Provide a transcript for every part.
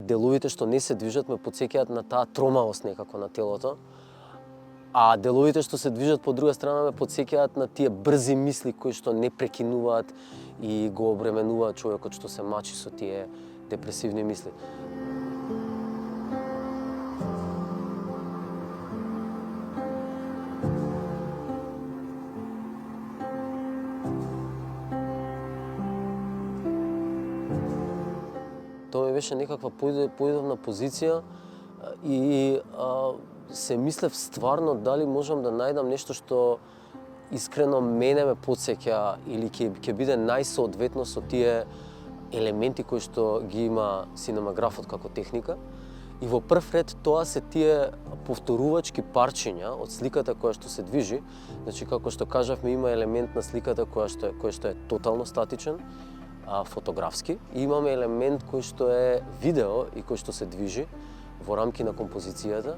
деловите што не се движат ме потсеќаат на таа тромавост некако на телото. А деловите што се движат по друга страна ме потсеќаат на тие брзи мисли кои што не прекинуваат и го обременуваат човекот што се мачи со тие депресивни мисли. Тоа ми беше некаква поидовна позиција и се мислев стварно дали можам да најдам нешто што искрено мене ме потсеќа или ќе биде најсоодветно со тие елементи кои што ги има синемаграфот како техника. И во прв ред тоа се тие повторувачки парчиња од сликата која што се движи. Значи како што кажавме има елемент на сликата кој што е тотално статичен, фотографски, и имаме елемент кој што е видео и кој што се движи во рамки на композицијата.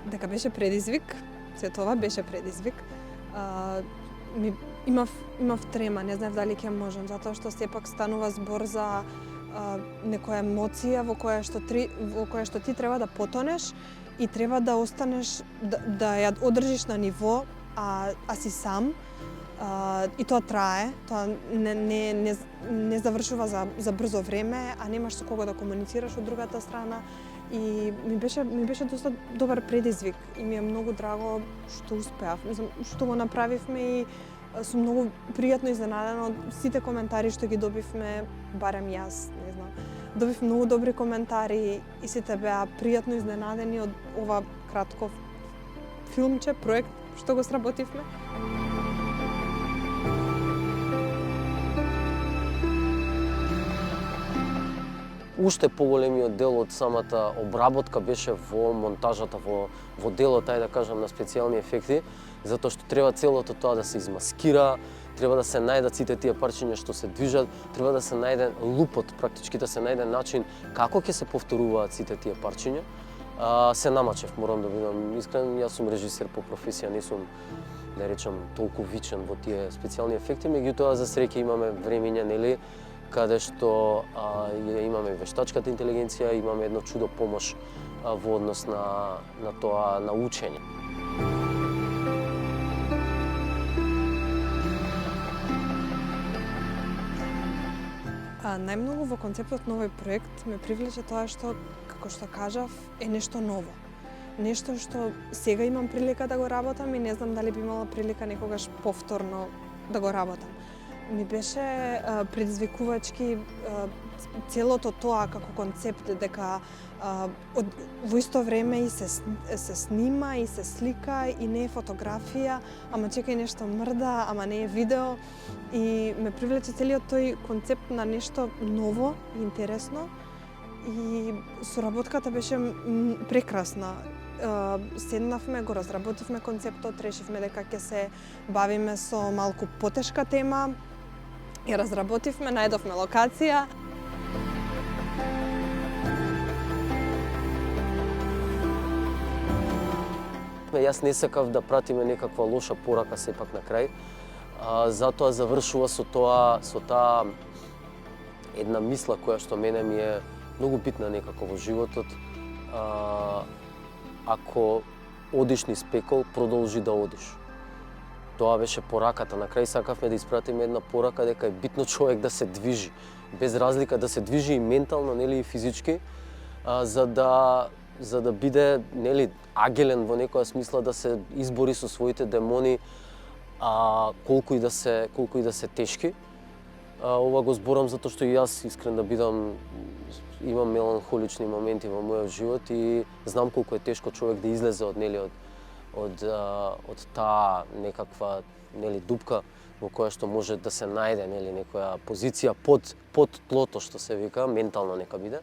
Дека беше предизвик, се тоа беше предизвик. Имав трема, не знаев дали ќе можам, затоа што сепак станува збор за некоја емоција во која што ти треба да потонеш и треба да останеш, да ја одржиш на ниво, а си сам. И тоа трае, тоа не завршува за брзо време, а немаш со кого да комуницираш од другата страна. И ми беше доста добар предизвик и ми е многу драго што успеав. Што го направивме и сум многу пријатно изненадена од сите коментари што ги добивме, барем јас, не знам. Добив многу добри коментари и сите беа пријатно изненадени од ова кратко филмче, проект што го сработивме. Уште поголемиот дел од самата обработка беше во монтажата, во делот, да кажам, на специјални ефекти, затоа што треба целото тоа да се измаскира, треба да се најдат сите тие парчиња што се движат, треба да се најде лупот, практички да се најде начин како ќе се повторуваат сите тие парчиња. Се намачев, морам да бидам искрен, јас сум режисер по професија, не сум, да речам, толку вичен во тие специјални ефекти, меѓутоа за среќа имаме времиња, нели, каде што имаме вештачката интелигенција, имаме едно чудо помош во однос на тоа на учење. Најмногу во концептот на овој проект ме привлече тоа што, како што кажав, е нешто ново. Нешто што сега имам прилика да го работам и не знам дали би имала прилика некогаш повторно да го работам. Ми беше предизвикувачки целото тоа како концепт, дека во исто време и се снима и се слика и не е фотографија, ама чекај нешто мрда, ама не е видео. И ме привлече целиот тој концепт на нешто ново и интересно. И соработката беше прекрасна. Седнавме, го разработивме концептот, решивме дека ќе се бавиме со малку потешка тема. Ја разработивме, најдовме локација. Јас не сакав да пратиме некаква лоша порака сепак на крај. Затоа завршува со таа една мисла која што мене ми е многу битна некако во животот. Ако одиш низ пекол, продолжи да одиш. Тоа беше пораката. На крај сакавме да испратиме една порака дека е битно човек да се движи, без разлика да се движи и ментално, нели, и физички, за да биде, нели, агилен во некоја смисла, да се избори со своите демони, колку и да се тешки. Ова го зборам затоа што и јас, искрен да бидам, имам меланхолични моменти во мојот живот и знам колку е тешко човек да излезе од таа некаква, нели, дупка во која што може да се најде, нели, некоја позиција под тлото, што се вика, ментално нека биде.